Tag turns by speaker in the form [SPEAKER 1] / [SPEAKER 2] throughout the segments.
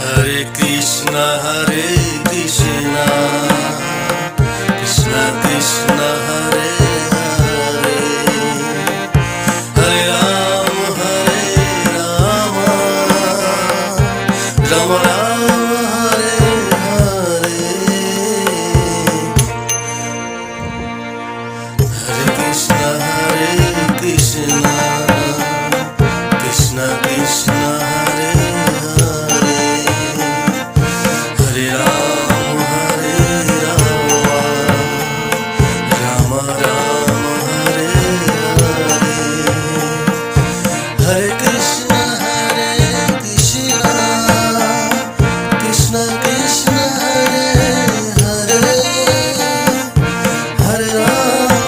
[SPEAKER 1] Hare Krishna, Krishna Krishna, Hare Hare, Hare Rama, Rama Rama, Hare Hare. Hare Krishna, Krishna Krishna, Hare Hare, Hare Rama, Rama Rama, Hare Hare. Hare Krishna, Krishna Krishna, Hare Hare, Hare Rama,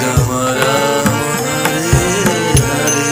[SPEAKER 1] Rama Rama, Hare Hare.